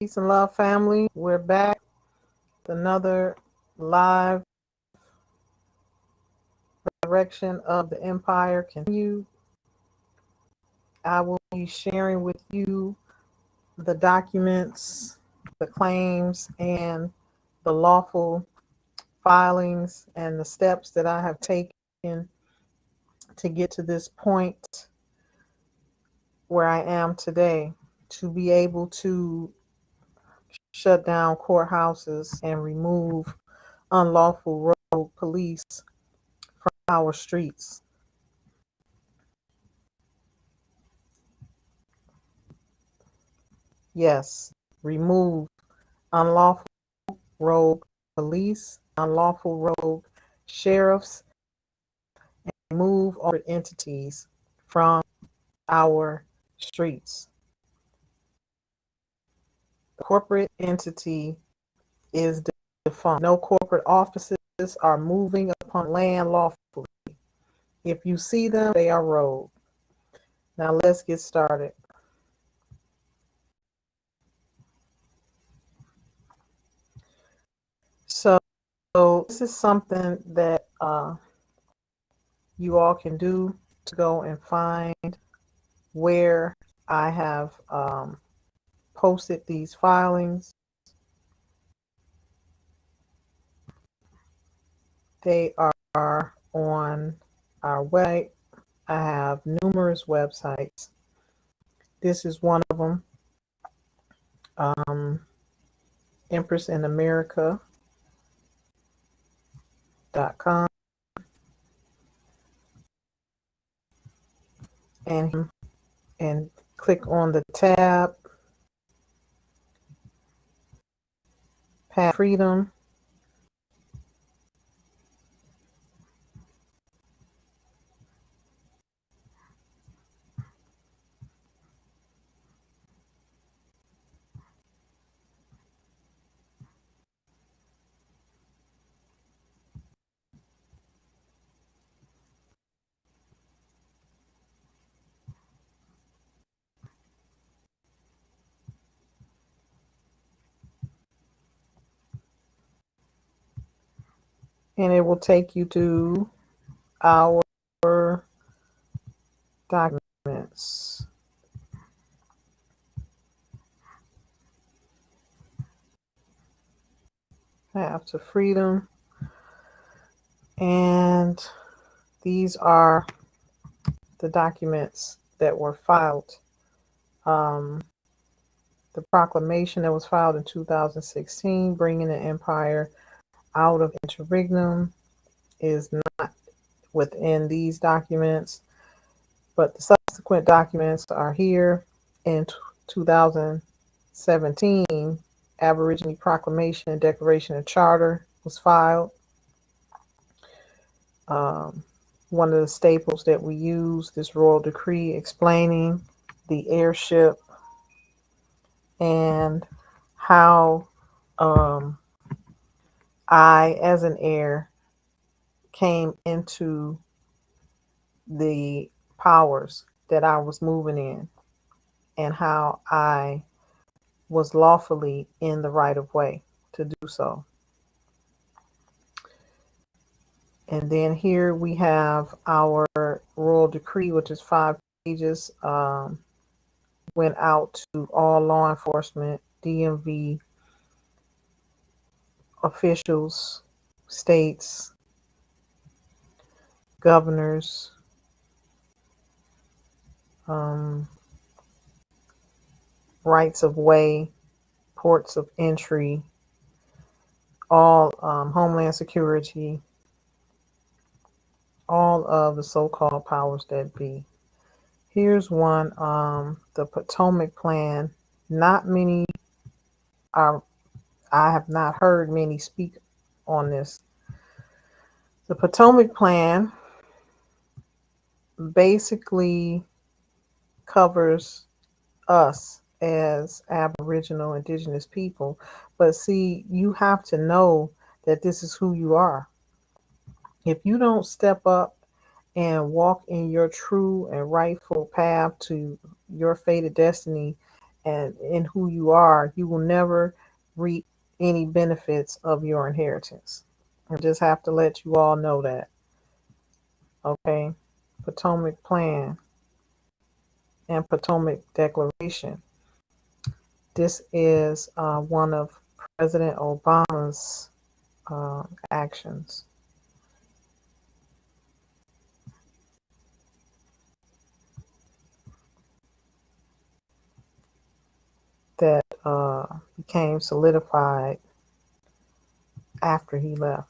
Peace and love, family. We're back with another live direction of the Empire Continue. I will be sharing with you the documents, the claims, and the lawful filings and the steps that I have taken to get to this point where I am today, to be able to shut down courthouses and remove unlawful road police from our streets. Yes, remove unlawful rogue police, unlawful rogue sheriffs, and remove all entities from our streets. The corporate entity is defunct. No corporate offices are moving upon land lawfully. If you see them, they are rogue. Now let's get started. So this is something that you all can do to go and find where I have posted these filings. They are on our website. I have numerous websites. This is one of them, Empress in America.com, and click on the tab Path Freedom. And it will take you to our documents. Path to Freedom. And these are the documents that were filed. The proclamation that was filed in 2016, bringing the empire out of interregnum, is not within these documents, but the subsequent documents are here. In 2017, Aborigine Proclamation and Declaration and Charter was filed. One of the staples that we use, this royal decree explaining the heirship and how I, as an heir, came into the powers that I was moving in, and how I was lawfully in the right of way to do so. And then here we have our royal decree, which is 5 pages, went out to all law enforcement, DMV officials, states, governors, rights of way, ports of entry, all Homeland Security, all of the so-called powers that be. Here's one, the Potomac Plan. Not many are, I have not heard many speak on this. The Potomac Plan basically covers us as Aboriginal Indigenous people. But see, you have to know that this is who you are. If you don't step up and walk in your true and rightful path to your fated destiny and in who you are, you will never reap any benefits of your inheritance. I just have to let you all know that. Okay. Potomac Plan and Potomac Declaration. This is one of President Obama's actions. That became solidified after he left.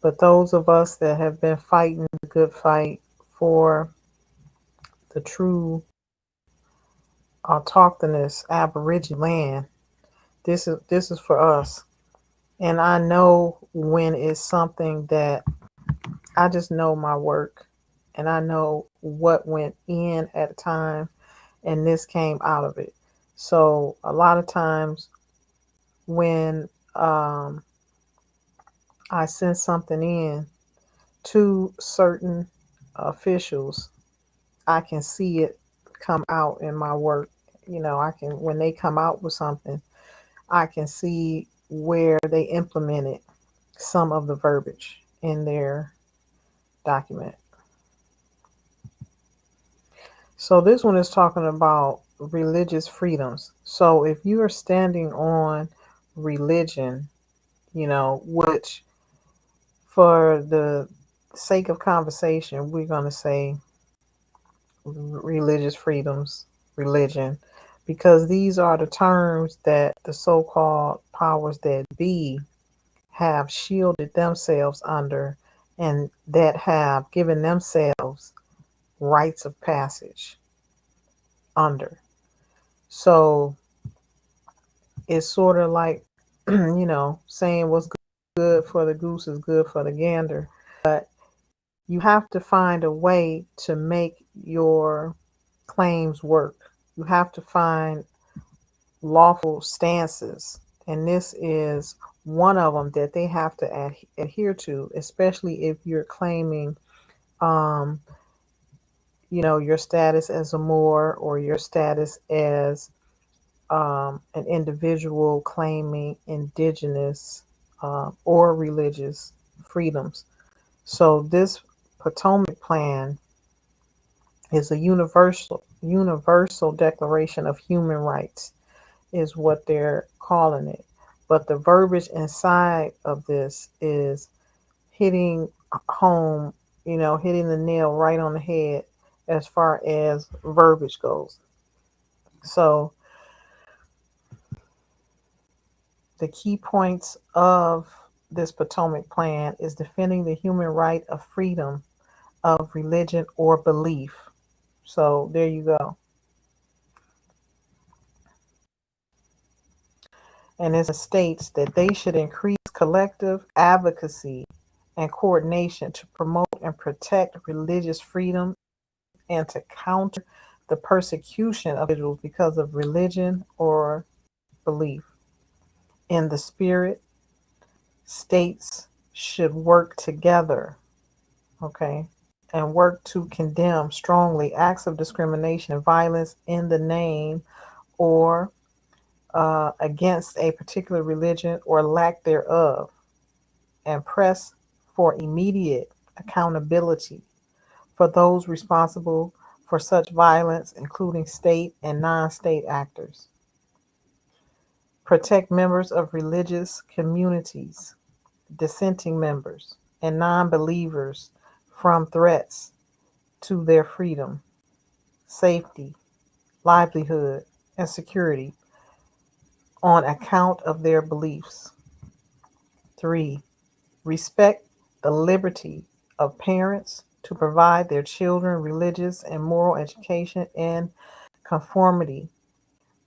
But those of us that have been fighting the good fight for the true autochthonous Aboriginal land, this is for us. And I know when it's something that I just know my work, and I know what went in at a time, and this came out of it. So a lot of times when I send something in to certain officials, I can see it come out in my work. I can, when they come out with something, I can see where they implemented some of the verbiage in their document. So this one is talking about religious freedoms. So if you are standing on religion, which for the sake of conversation, we're going to say religious freedoms, religion, because these are the terms that the so-called powers that be have shielded themselves under, and that have given themselves rites of passage under. So it's sort of like, saying what's good for the goose is good for the gander. But you have to find a way to make your claims work. You have to find lawful stances. And this is one of them that they have to adhere to, especially if you're claiming, um, your status as a Moor, or your status as an individual claiming indigenous or religious freedoms. So this Potomac Plan is a universal declaration of human rights, is what they're calling it. But the verbiage inside of this is hitting home, hitting the nail right on the head as far as verbiage goes. So the key points of this Potomac Plan is defending the human right of freedom of religion or belief. So there you go. And it states that they should increase collective advocacy and coordination to promote and protect religious freedom, and to counter the persecution of individuals because of religion or belief. In the spirit, states should work together, okay, and work to condemn strongly acts of discrimination and violence in the name or against a particular religion or lack thereof, and press for immediate accountability for those responsible for such violence, including state and non-state actors. Protect members of religious communities, dissenting members, and non-believers from threats to their freedom, safety, livelihood, and security on account of their beliefs. 3. Respect the liberty of parents to provide their children religious and moral education in conformity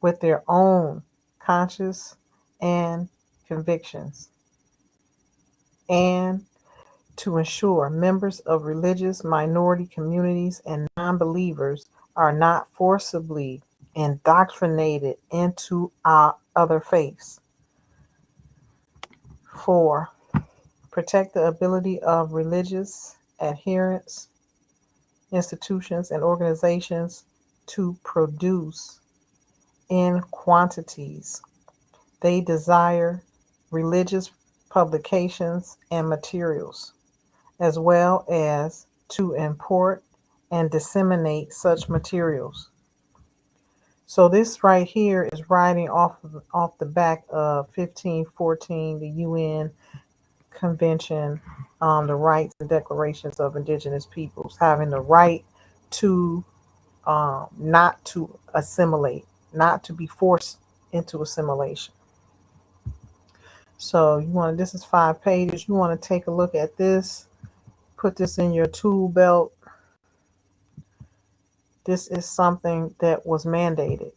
with their own conscience and convictions, and to ensure members of religious minority communities and non-believers are not forcibly indoctrinated into other faiths. 4. Protect the ability of religious adherents, institutions, and organizations to produce in quantities. They desire religious publications and materials, as well as to import and disseminate such materials. So this right here is writing off the back of 1514, the UN Convention on the Rights and Declarations of Indigenous Peoples, having the right to not to assimilate, not to be forced into assimilation. So you want, this is 5 pages. You want to take a look at this, put this in your tool belt. This is something that was mandated,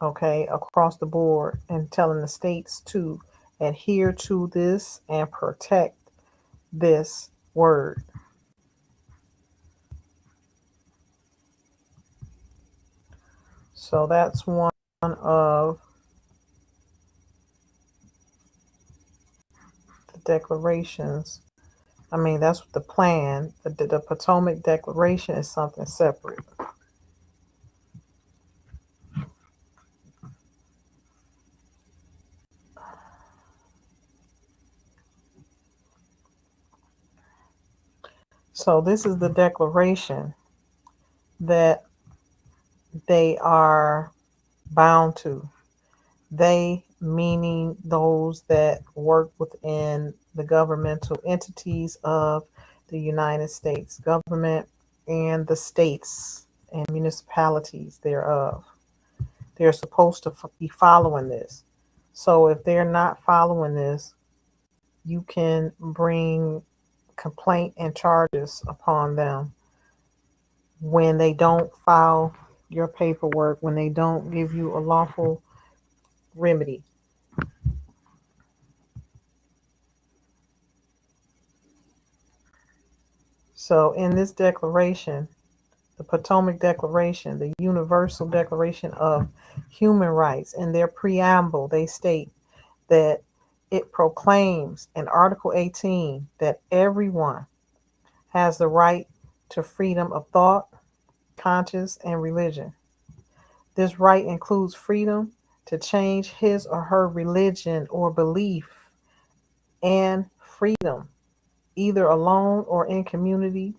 okay, across the board, and telling the states to adhere to this and protect this word. So that's one of the declarations. I mean, that's the plan. The Potomac Declaration is something separate. So this is the declaration that they are bound to. They, meaning those that work within the governmental entities of the United States government and the states and municipalities thereof. They're supposed to be following this. So if they're not following this, you can bring complaint and charges upon them when they don't file your paperwork, when they don't give you a lawful remedy. So in this declaration, the Potomac Declaration, the Universal Declaration of Human Rights, in their preamble, they state that it proclaims in Article 18 that everyone has the right to freedom of thought, conscience, and religion. This right includes freedom to change his or her religion or belief, and freedom, either alone or in community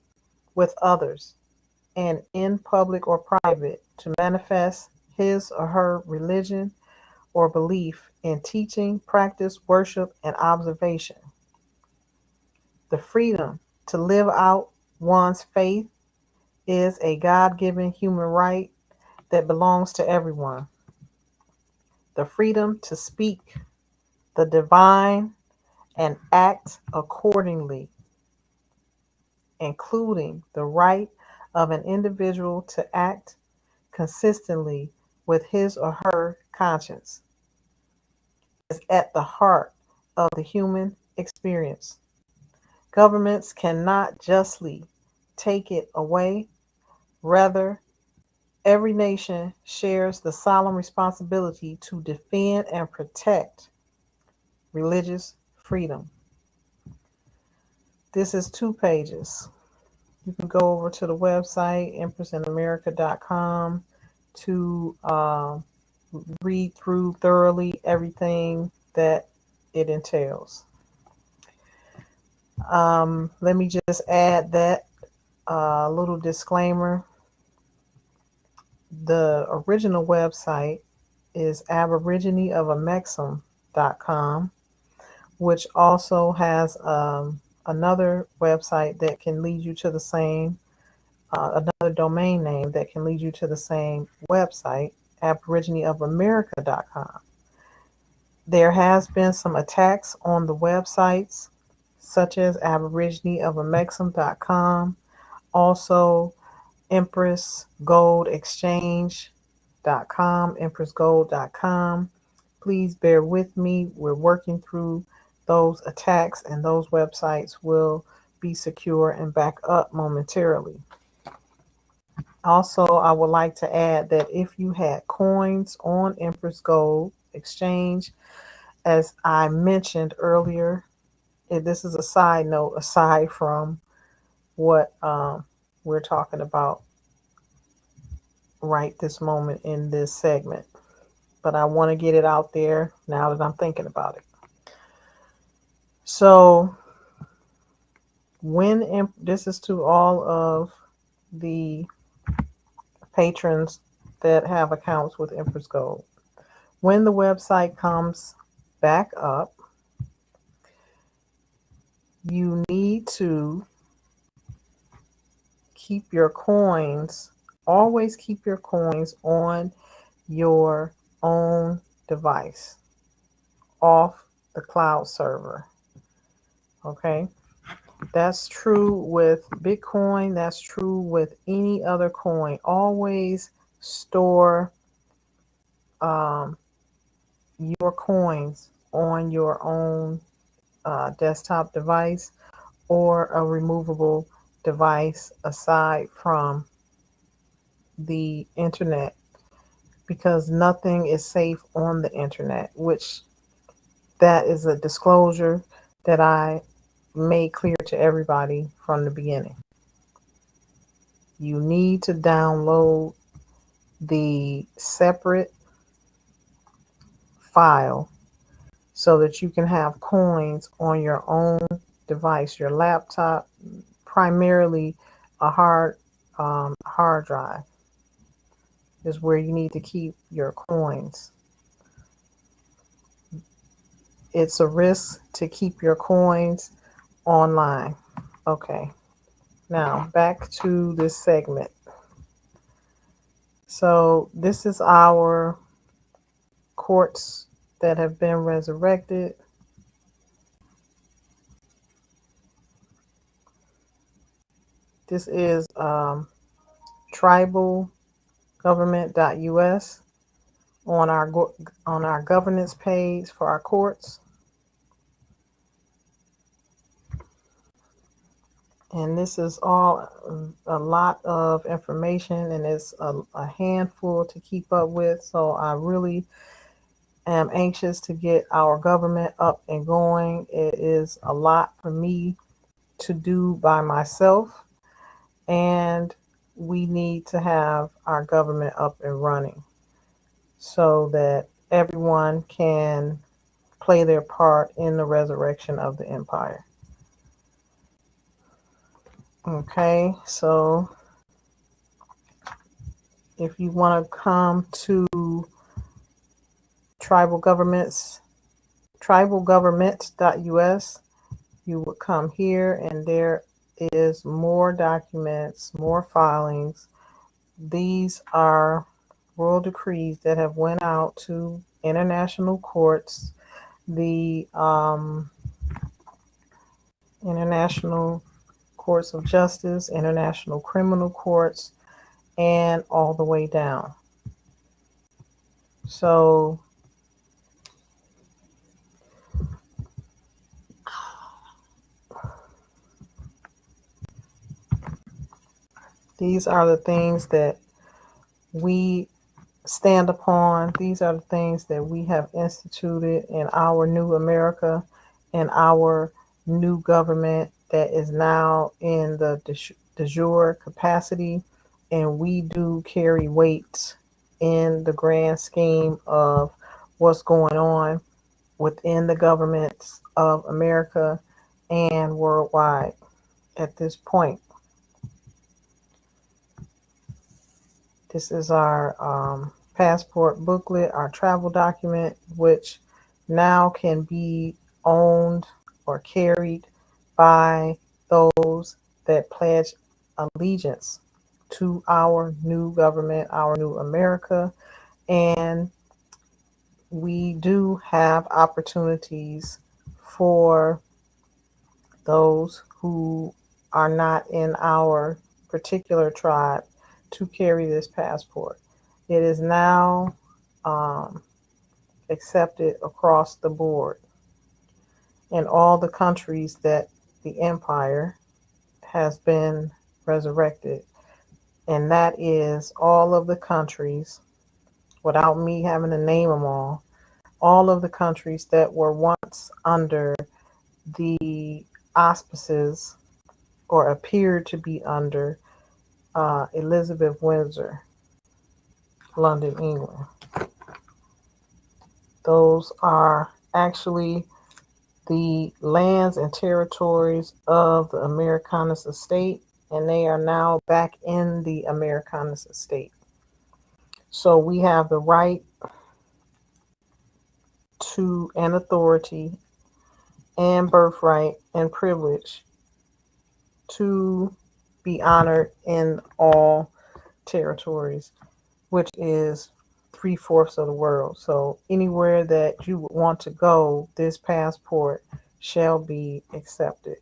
with others, and in public or private, to manifest his or her religion or belief in teaching, practice, worship, and observation. The freedom to live out one's faith is a God given human right that belongs to everyone. The freedom to speak the divine and act accordingly, including the right of an individual to act consistently with his or her conscience, is at the heart of the human experience. Governments cannot justly take it away. Rather, every nation shares the solemn responsibility to defend and protect religious freedom. This is 2 pages. You can go over to the website, empressinamerica.com, to read through thoroughly everything that it entails. Let me just add that little disclaimer. The original website is aborigineofamexham.com, which also has another website that can lead you to the same, another domain name that can lead you to the same website, aborigineofamerica.com. There has been some attacks on the websites, such as aborigineofamexham.com, also empressgoldexchange.com, empressgold.com. Please bear with me. We're working through those attacks, and those websites will be secure and back up momentarily. Also, I would like to add that if you had coins on Empress Gold Exchange, as I mentioned earlier, this is a side note aside from what we're talking about right this moment in this segment, but I want to get it out there now that I'm thinking about it. So this is to all of the patrons that have accounts with Empress Gold. When the website comes back up, you need to always keep your coins on your own device, off the cloud server. Okay? That's true with Bitcoin. That's true with any other coin. Always store your coins on your own desktop device or a removable device aside from the internet, because nothing is safe on the internet, which that is a disclosure that I made clear to everybody from the beginning. You need to download the separate file so that you can have coins on your own device, your laptop, primarily a hard drive is where you need to keep your coins. It's a risk to keep your coins online. Okay, now back to this segment. So this is our courts that have been resurrected. This is tribalgovernment.us on our governance page for our courts. And this is all a lot of information, and it's a handful to keep up with. So I really am anxious to get our government up and going. It is a lot for me to do by myself, and we need to have our government up and running so that everyone can play their part in the resurrection of the empire. Okay, so if you want to come to tribalgovernment.us, you would come here, and there is more documents, more filings. These are royal decrees that have went out to international courts, the international courts of justice, international criminal courts, and all the way down. So these are the things that we stand upon. These are the things that we have instituted in our new America and our new government that is now in the de jure capacity. And we do carry weight in the grand scheme of what's going on within the governments of America and worldwide at this point. This is our passport booklet, our travel document, which now can be owned or carried by those that pledge allegiance to our new government, our new America. And we do have opportunities for those who are not in our particular tribe to carry this passport. It is now accepted across the board in all the countries that the empire has been resurrected. And that is all of the countries, without me having to name them all of the countries that were once under the auspices or appeared to be under Elizabeth Windsor. London, England. Those are actually the lands and territories of the Americanas estate, and they are now back in the Americanas estate. So we have the right to an authority and birthright and privilege to be honored in all territories, which is 3/4 of the world. So anywhere that you would want to go, this passport shall be accepted.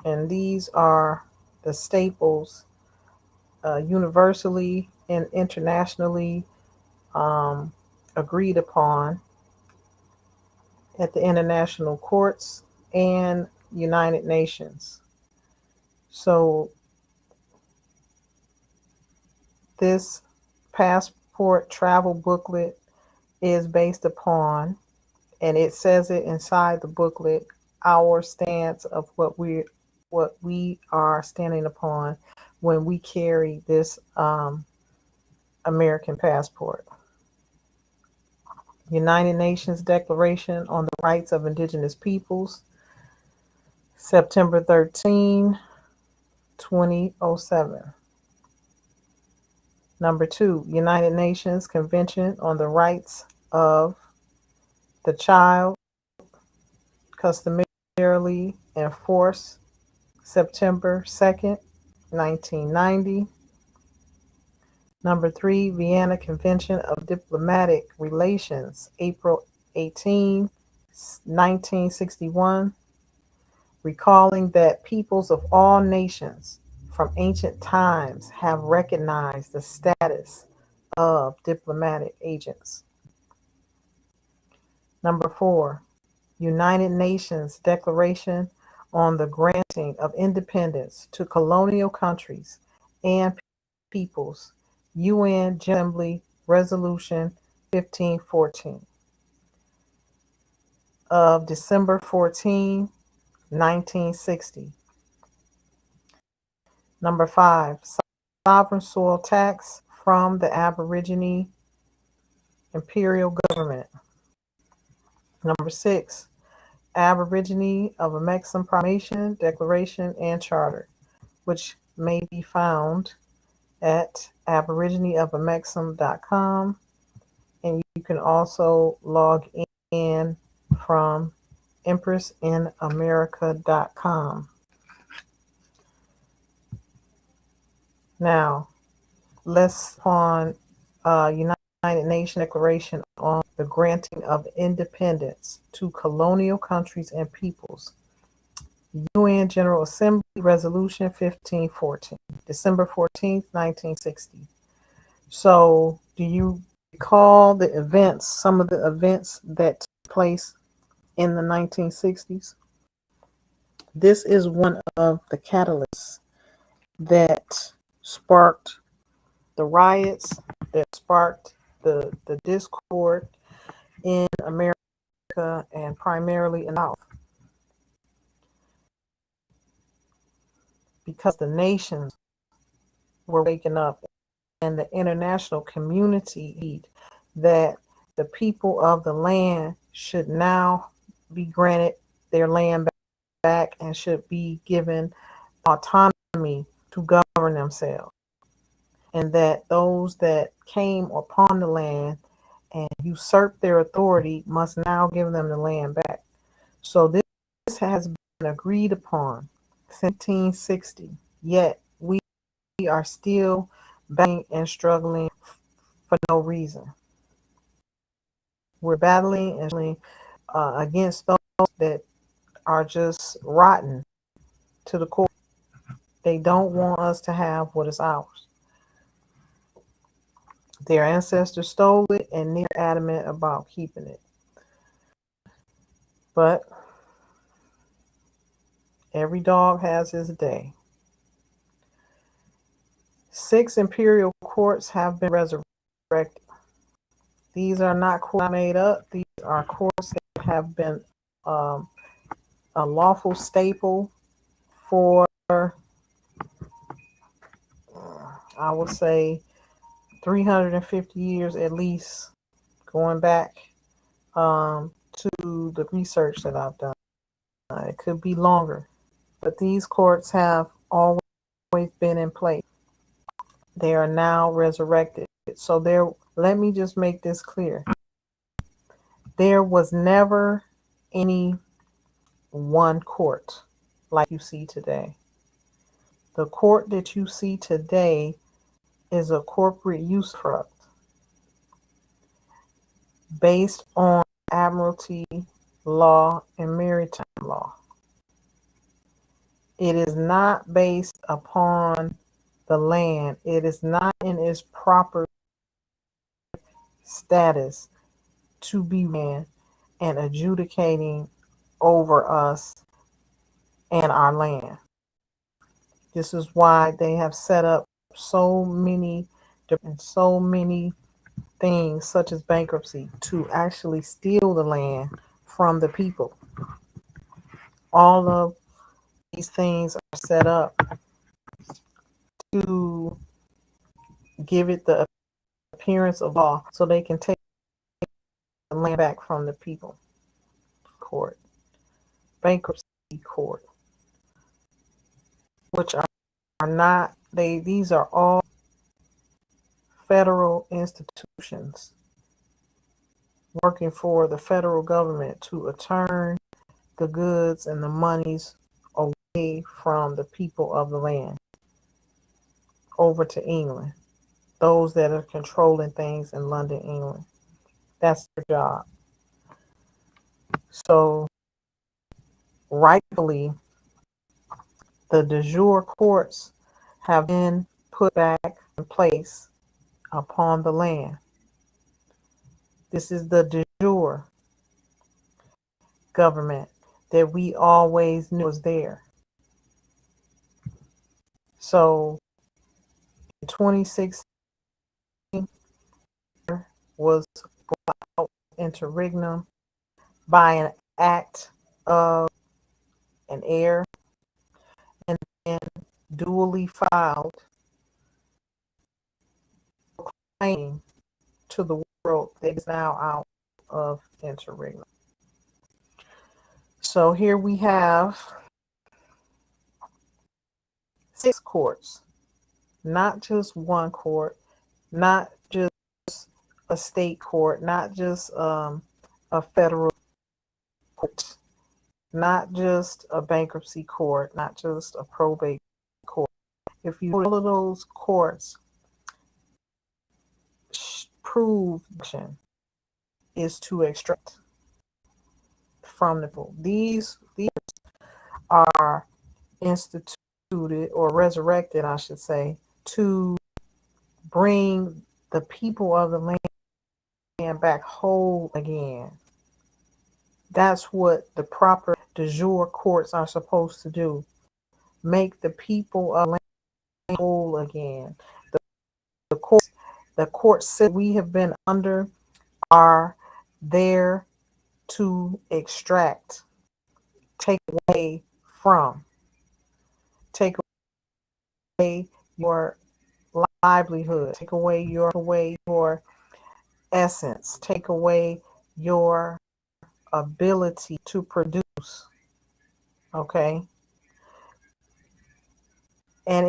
And these are the staples, universally and internationally um, agreed upon at the international courts and United Nations. So this passport travel booklet is based upon, and it says it inside the booklet, our stance of what we are standing upon when we carry this American passport. United Nations Declaration on the Rights of Indigenous Peoples, September 13, 2007. Number 2, United Nations Convention on the Rights of the Child, customarily enforced September 2nd, 1990. Number 3, Vienna Convention of Diplomatic Relations, April 18, 1961, recalling that peoples of all nations from ancient times have recognized the status of diplomatic agents. Number 4, United Nations Declaration on the Granting of Independence to Colonial Countries and Peoples, UN General Assembly Resolution 1514 of December 14, 1960. Number 5, sovereign soil tax from the Aborigine Imperial Government. Number 6, Aborigine of American Proclamation, Declaration, and Charter, which may be found at aborigineofamexham.com, and you can also log in from empressinamerica.com. Now, let's on United Nations Declaration on the Granting of Independence to Colonial Countries and Peoples, UN General Assembly Resolution 1514, December 14th, 1960. So, do you recall the events, some of the events that took place in the 1960s? This is one of the catalysts that sparked the riots, that sparked the discord in America and primarily in the South, because the nations were waking up and the international community that the people of the land should now be granted their land back and should be given autonomy to govern themselves, and that those that came upon the land and usurped their authority must now give them the land back. So this has been agreed upon since 1960, yet we are still battling and struggling for no reason. We're battling and struggling against those that are just rotten to the core. They don't want us to have what is ours. Their ancestors stole it and they're adamant about keeping it. But every dog has his day. 6 imperial courts have been resurrected. These are not courts made up. These are courts that have been a lawful staple for, I would say, 350 years at least, going back to the research that I've done. It could be longer, but these courts have always been in place. They are now resurrected. So let me just make this clear. There was never any one court like you see today. The court that you see today is a corporate usufruct based on admiralty law and maritime law. It is not based upon the land. It is not in its proper status to be ran and adjudicating over us and our land. This is why they have set up so many things such as bankruptcy to actually steal the land from the people. All of these things are set up to give it the appearance of law so they can take the land back from the people. Court, bankruptcy court, which are not, these are all federal institutions working for the federal government to return the goods and the monies away from the people of the land over to England, those that are controlling things in London, England. That's their job. So rightfully, the de jure courts have been put back in place upon the land. This is the de jure government that we always knew was there. So in 2016 was brought out interregnum by an act of an heir and then duly filed, proclaiming to the world that is now out of interregnum. So here we have 6 courts, not just one court, not just a state court, not just a federal court, not just a bankruptcy court, not just a probate court. If you all of those courts prove is to extract from the people. These are instituted or resurrected, I should say, to bring the people of the land back whole again. That's what the proper de jure courts are supposed to do. Make the people of the land whole again. The courts that we have been under are there to extract, take away from, take away your livelihood, take away your essence, take away your ability to produce. Okay? And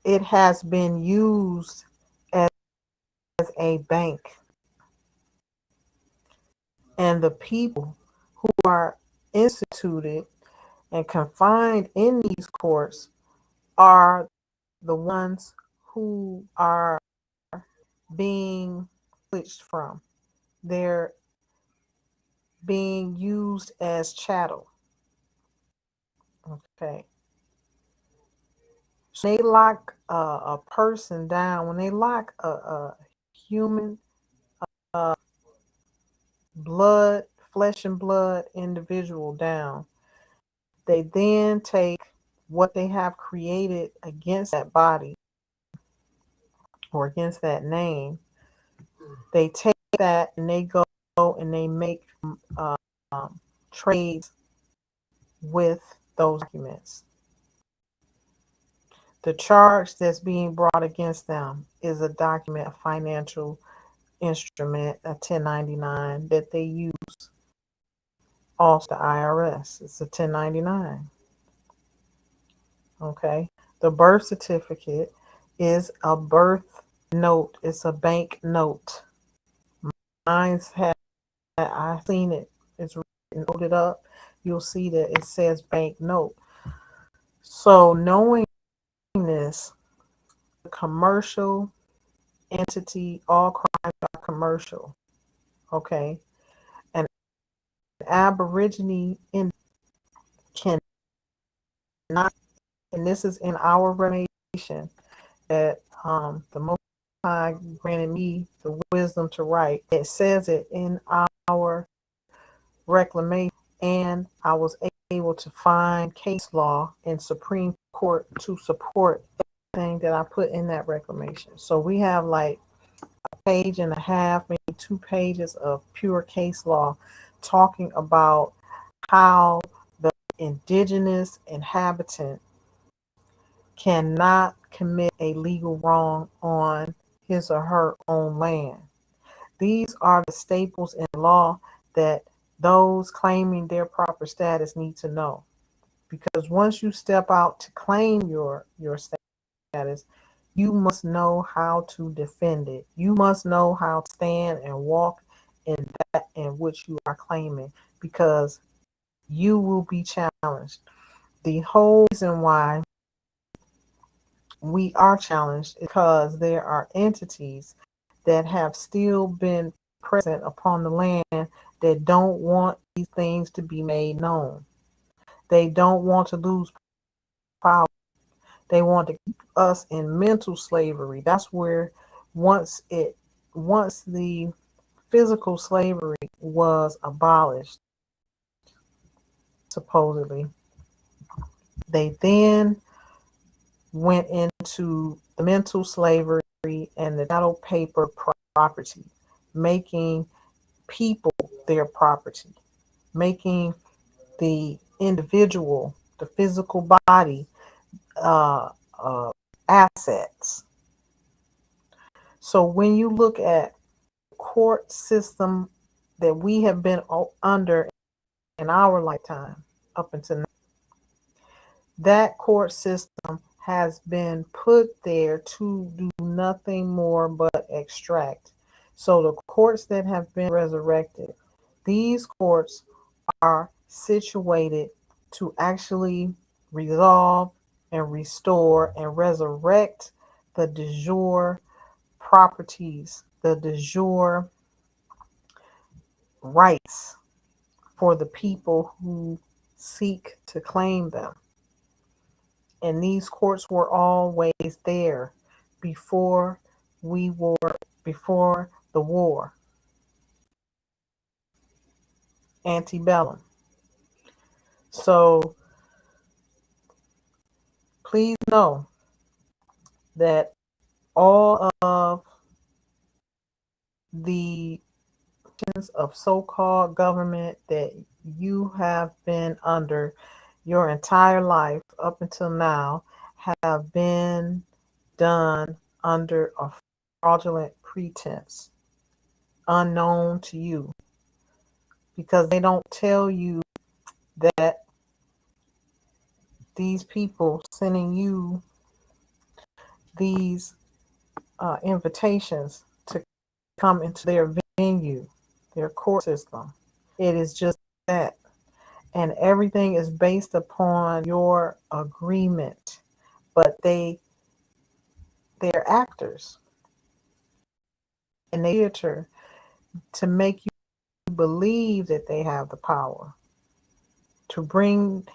it has been used as a bank. And the people who are instituted and confined in these courts are the ones who are being switched from. They're being used as chattel. Okay. So they lock a person down, when they lock a human flesh and blood individual down, they then take what they have created against that body or against that name. They take that and they go and they make trades with those documents. The charge that's being brought against them is a document, a financial instrument, a 1099 that they use. Also, the IRS. It's a 1099. Okay. The birth certificate is a birth note. It's a bank note. Mine's had, I've seen it. It's written, loaded up. You'll see that it says bank note. So knowing this, the commercial entity, all crimes are commercial. Okay. An Aborigine in cannot, and this is in our revelation that the Most High granted me the wisdom to write. It says it in our reclamation, and I was able to find case law in Supreme Court to support everything that I put in that reclamation. So we have like a page and a half, maybe 2 pages of pure case law talking about how the indigenous inhabitant cannot commit a legal wrong on his or her own land. These are the staples in law that those claiming their proper status need to know. Because once you step out to claim your status, you must know how to defend it. You must know how to stand and walk in that in which you are claiming, because you will be challenged. The whole reason why we are challenged because there are entities that have still been present upon the land that don't want these things to be made known. They don't want to lose power. They want to keep us in mental slavery. That's where once the physical slavery was abolished, supposedly, they then went into the mental slavery and the chattel paper property, making people their property, making the individual, the physical body, uh, uh, assets. So when you look at court system that we have been under in our lifetime up until now, that court system has been put there to do nothing more but extract. So the courts that have been resurrected, these courts are situated to actually resolve and restore and resurrect the de jure properties, the de jure rights for the people who seek to claim them. And these courts were always there before we were, before the war, antebellum. So please know that all of the of so-called government that you have been under your entire life up until now have been done under a fraudulent pretense, unknown to you, because they don't tell you that these people sending you these invitations to come into their venue, their court system. It is just that. And everything is based upon your agreement. But they're actors and they theater to make you believe that they have the power. To bring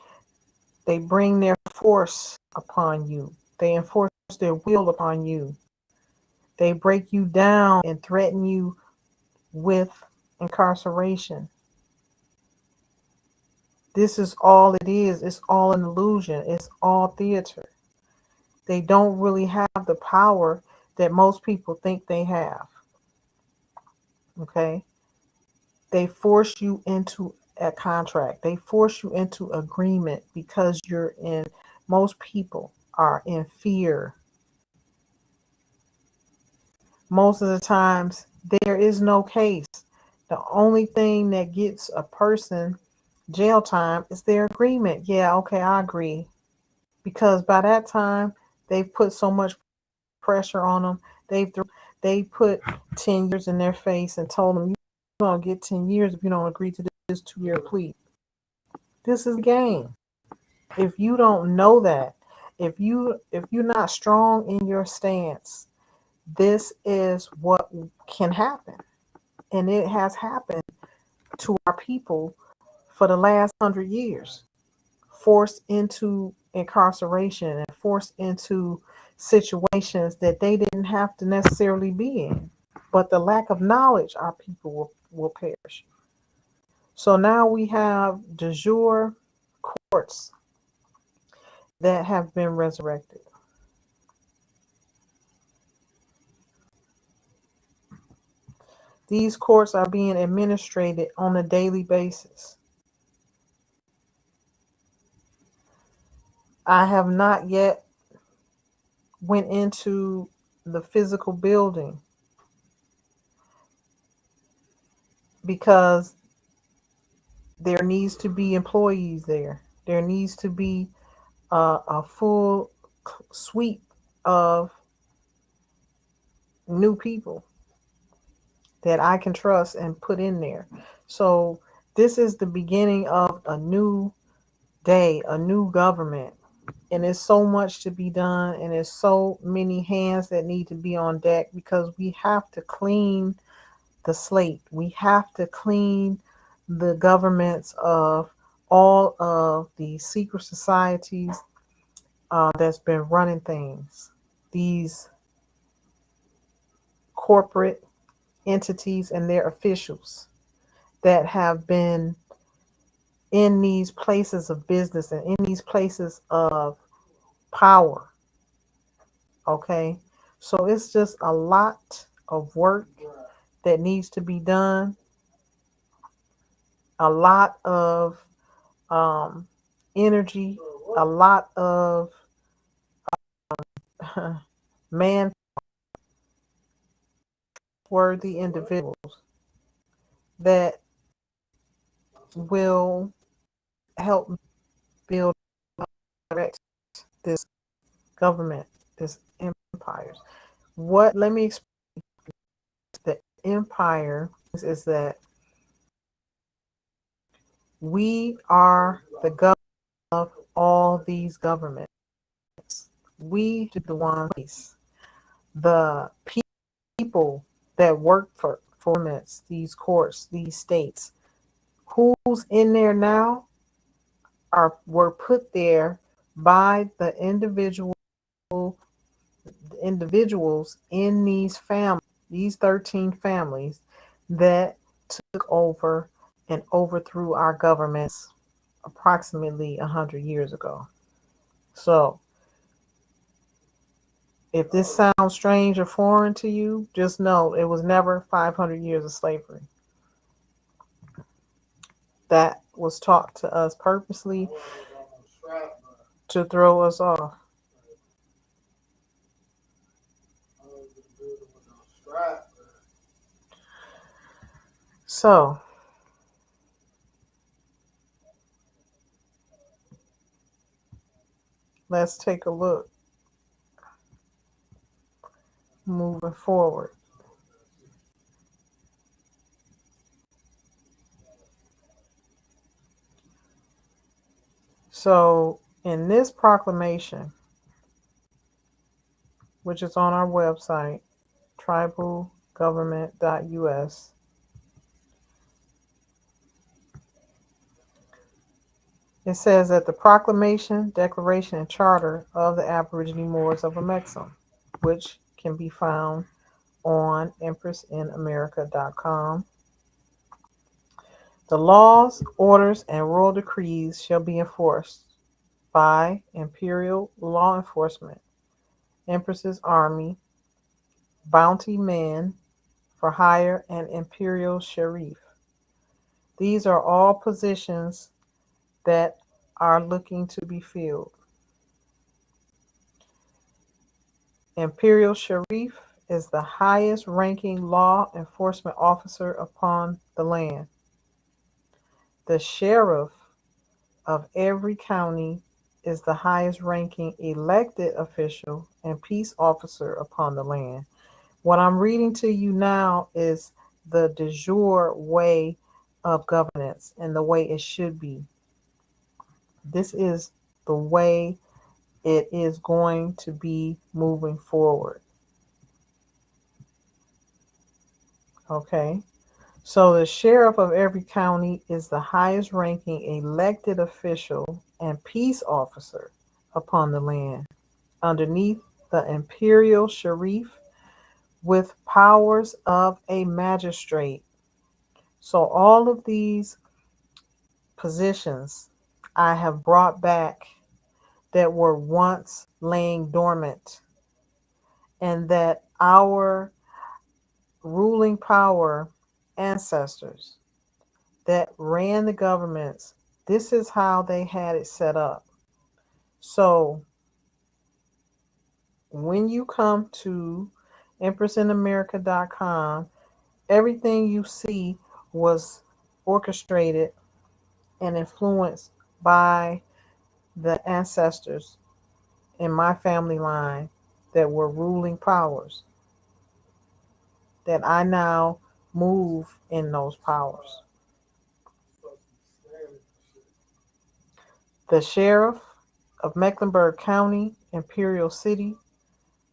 They bring their force upon you. They enforce their will upon you. They break you down and threaten you with incarceration. This is all it is. It's all an illusion. It's all theater. They don't really have the power that most people think they have. Okay? They force you into a contract. They force you into agreement because you're in most people. are in fear. Most of the times, there is no case. The only thing that gets a person jail time is their agreement. Yeah, okay, I agree. Because by that time, they've put so much pressure on them. They put 10 years in their face and told them, you're going to get 10 years if you don't agree to this 2-year plea. This is a game. If you don't know that, if you're not strong in your stance, this is what can happen. And it has happened to our people for the last 100 years, forced into incarceration and forced into situations that they didn't have to necessarily be in. But the lack of knowledge, our people will perish. So now we have de jure courts that have been resurrected. These courts are being administrated on a daily basis. I have not yet went into the physical building because there needs to be employees there. There needs to be a full sweep of new people that I can trust and put in there. So this is the beginning of a new day, a new government. And there's so much to be done, and there's so many hands that need to be on deck because we have to clean the slate. We have to clean the governments of all of the secret societies that's been running things. These corporate entities and their officials that have been in these places of business and in these places of power. Okay. So it's just a lot of work that needs to be done, a lot of um, energy, a lot of man worthy individuals that will help build this government, this empires. What, let me explain. The empire is that we are the government of all these governments. We do the one place. The people that work for governments, these courts, these states, who's in there now were put there by the individuals in these families, these 13 families that took over and overthrew our governments approximately 100 years ago. So if this sounds strange or foreign to you, just know it was never 500 years of slavery. That was taught to us purposely to throw us off. So let's take a look moving forward. So in this proclamation, which is on our website, tribalgovernment.us, it says that the proclamation, declaration, and charter of the Aborigine Moors of Amexem, which can be found on empressinamerica.com. The laws, orders, and royal decrees shall be enforced by imperial law enforcement, Empress's army, bounty men for hire, and imperial sheriff. These are all positions that are looking to be filled. Imperial Sharif is the highest ranking law enforcement officer upon the land. The sheriff of every county is the highest ranking elected official and peace officer upon the land. What I'm reading to you now is the de jure way of governance and the way it should be. This is the way it is going to be moving forward. Okay. So the sheriff of every county is the highest ranking elected official and peace officer upon the land, underneath the imperial sharif with powers of a magistrate. So all of these positions I have brought back that were once laying dormant, and that our ruling power ancestors that ran the governments, this is how they had it set up. So when you come to EmpressInAmerica.com, everything you see was orchestrated and influenced by the ancestors in my family line that were ruling powers, that I now move in those powers. The sheriff of Mecklenburg County, Imperial City,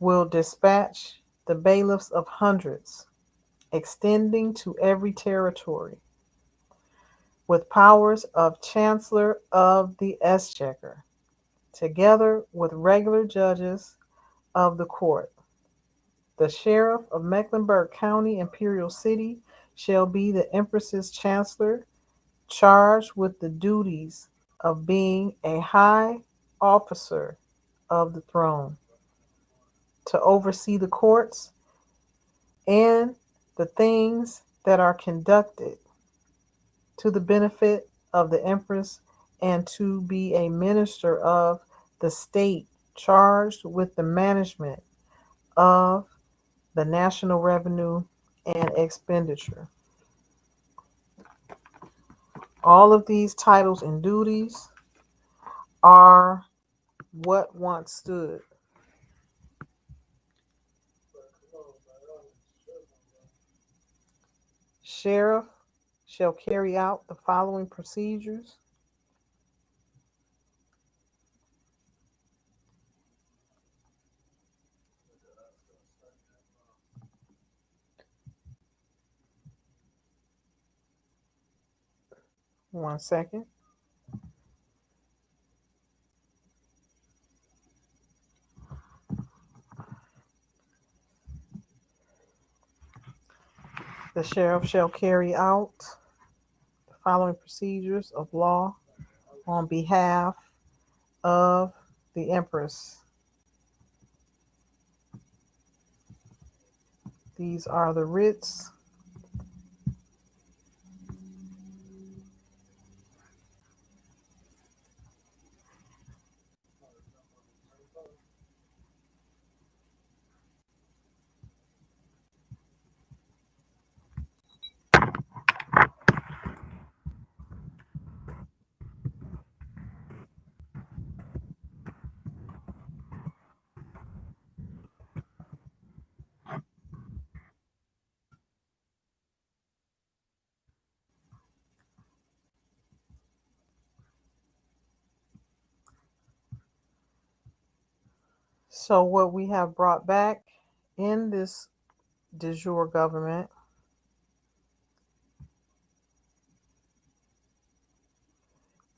will dispatch the bailiffs of hundreds, extending to every territory, with powers of Chancellor of the Exchequer, together with regular judges of the court. The sheriff of Mecklenburg County, Imperial City, shall be the Empress's chancellor, charged with the duties of being a high officer of the throne, to oversee the courts and the things that are conducted to the benefit of the Empress, and to be a minister of the state charged with the management of the national revenue and expenditure. All of these titles and duties are what once stood. Sheriff shall carry out the following procedures. One second. The sheriff shall carry out the following procedures of law on behalf of the Empress. These are the writs. So what we have brought back in this de jure government,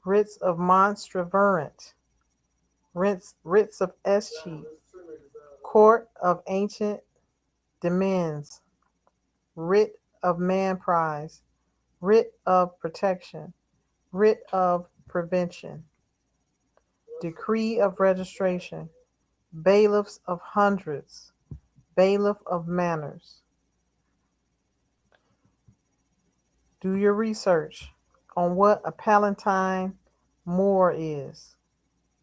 writs of monstraverant, writs of escheat, court of ancient demesnes, writ of man prize, writ of protection, writ of prevention, decree of registration, bailiffs of hundreds, bailiff of manors. Do your research on what a Palatine Moor is.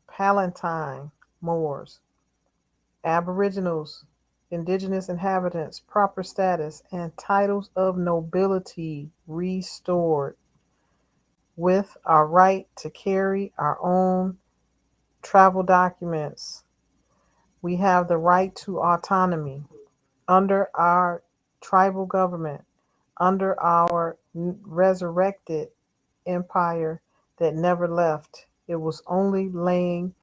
Palatine Moors. Aboriginals, indigenous inhabitants, proper status, and titles of nobility restored, with our right to carry our own travel documents. We have the right to autonomy under our tribal government, under our resurrected empire that never left. It was only laying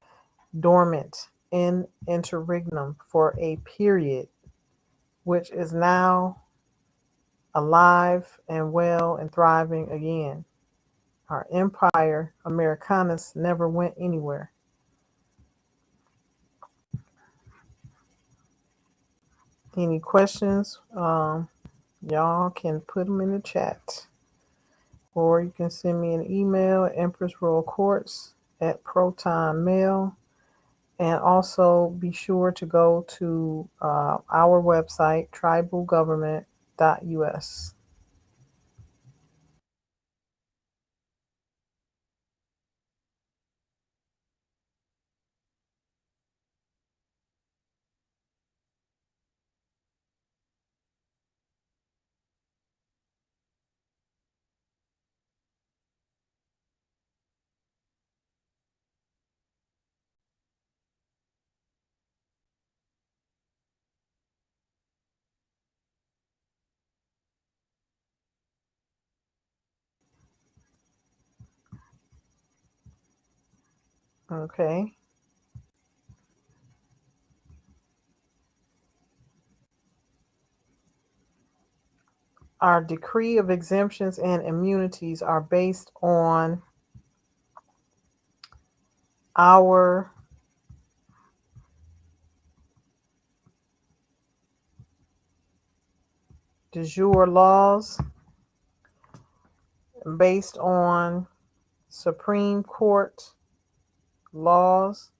dormant in interregnum for a period, which is now alive and well and thriving again. Our empire, Americanus, never went anywhere. Any questions? Y'all can put them in the chat. Or you can send me an email at Empress Royal Courts at ProtonMail. And also be sure to go to our website, tribalgovernment.us. Okay. Our decree of exemptions and immunities are based on our de jure laws, based on Supreme Court laws,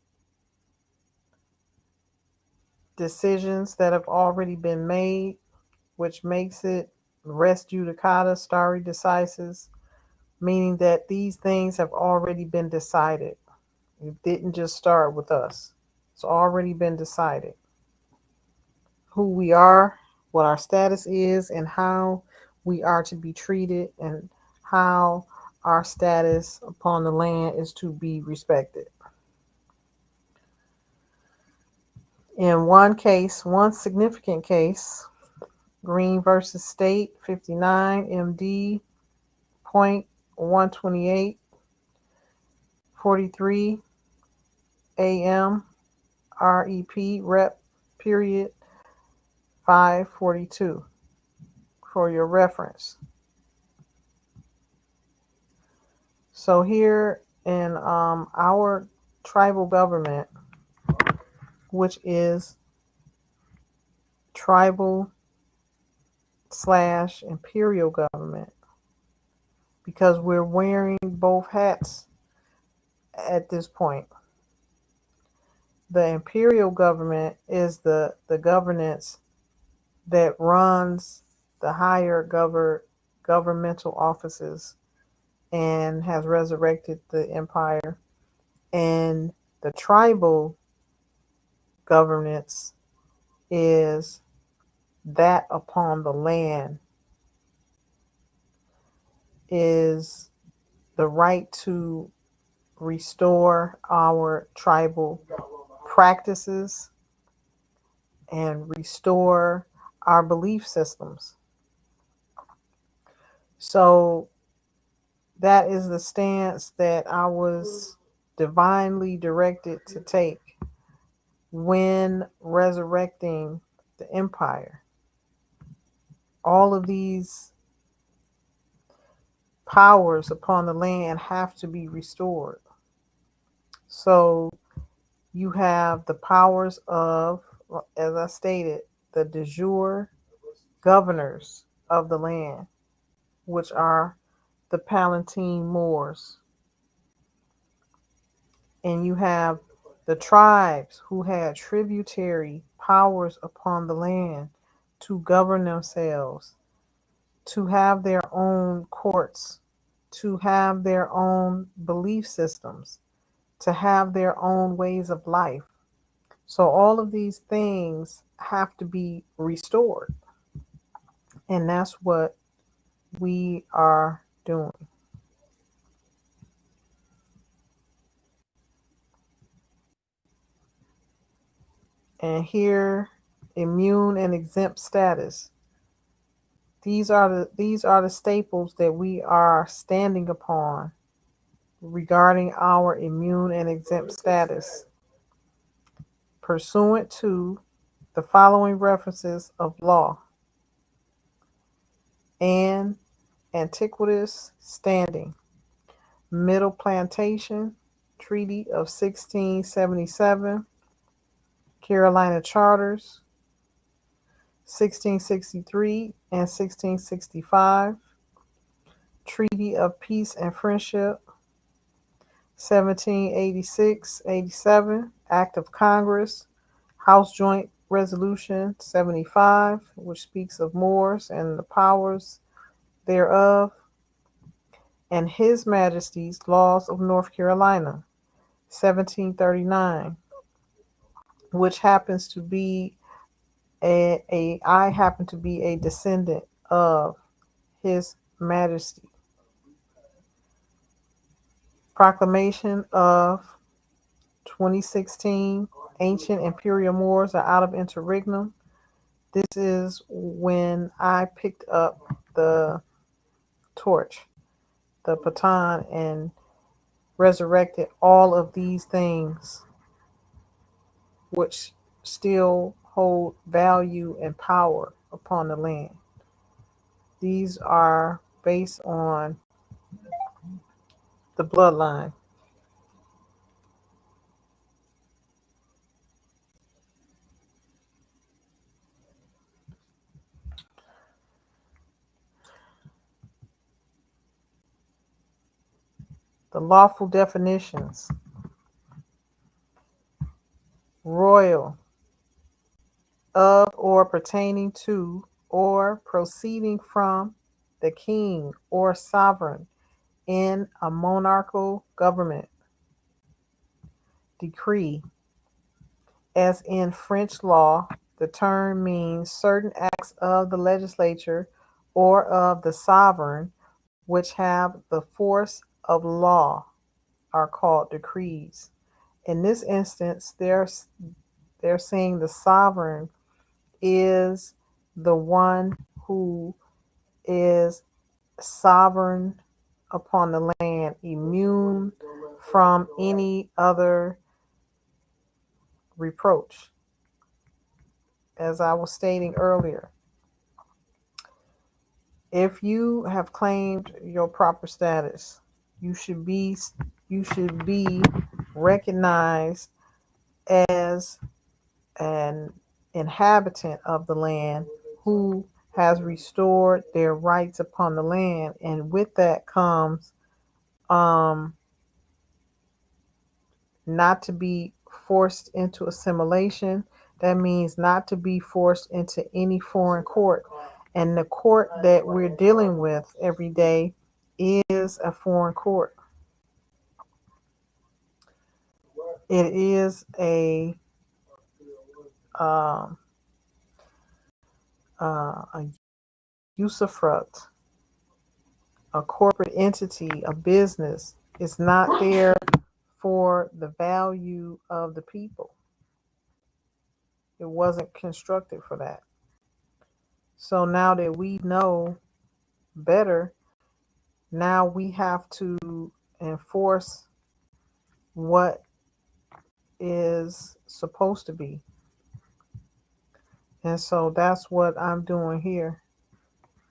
decisions that have already been made, which makes it res judicata, stare decisis, meaning that these things have already been decided. It didn't just start with us. It's already been decided. Who we are, what our status is, and how we are to be treated, and how our status upon the land is to be respected. In one case, one significant case, Green versus State, 59 MD point 128, 43 AM REP Rep period 542 for your reference. So here in our tribal government, which is tribal slash imperial government, because we're wearing both hats at this point. The imperial government is the governance that runs the higher governmental offices and has resurrected the empire. And the tribal governance is that upon the land, is the right to restore our tribal practices and restore our belief systems. So that is the stance that I was divinely directed to take when resurrecting the empire. All of these powers upon the land have to be restored. So you have the powers of, as I stated, the de jure governors of the land, which are the Palatine Moors. And you have the tribes who had tributary powers upon the land to govern themselves, to have their own courts, to have their own belief systems, to have their own ways of life. So all of these things have to be restored. And that's what we are doing. And here, immune and exempt status. These are the staples that we are standing upon regarding our immune and exempt status, pursuant to the following references of law and antiquitous standing: Middle Plantation Treaty of 1677, Carolina Charters 1663 and 1665, Treaty of Peace and Friendship 1786-87, Act of Congress, House Joint Resolution 75, which speaks of Moors and the powers thereof, and His Majesty's Laws of North Carolina 1739, which happens to be I happen to be a descendant of His Majesty. Proclamation of 2016, Ancient Imperial Moors are out of interregnum. This is when I picked up the torch, the baton, and resurrected all of these things which still hold value and power upon the land. These are based on the bloodline. The lawful definitions: royal, of or pertaining to or proceeding from the king or sovereign in a monarchical government. Decree: as in French law, the term means certain acts of the legislature or of the sovereign which have the force of law are called decrees. In this instance, they're saying the sovereign is the one who is sovereign upon the land, immune from any other reproach. As I was stating earlier, if you have claimed your proper status, you should be recognized as an inhabitant of the land who has restored their rights upon the land, and with that comes um, not to be forced into assimilation. That means not to be forced into any foreign court. And the court that we're dealing with every day is a foreign court. It is um, a usufruct, a corporate entity, a business. It's not there for the value of the people. It wasn't constructed for that. So now that we know better, now we have to enforce what is supposed to be. And so that's what I'm doing here,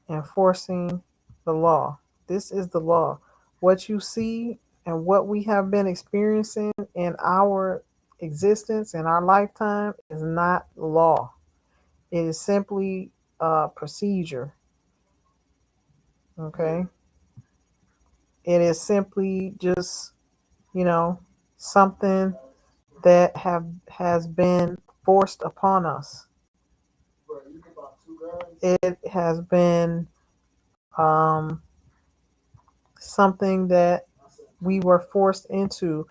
enforcing the law. This is the law. What you see and what we have been experiencing in our existence, in our lifetime, is not law. It is simply a procedure. Okay? It is simply just, you know, something that has been forced upon us. It has been um, something that we were forced into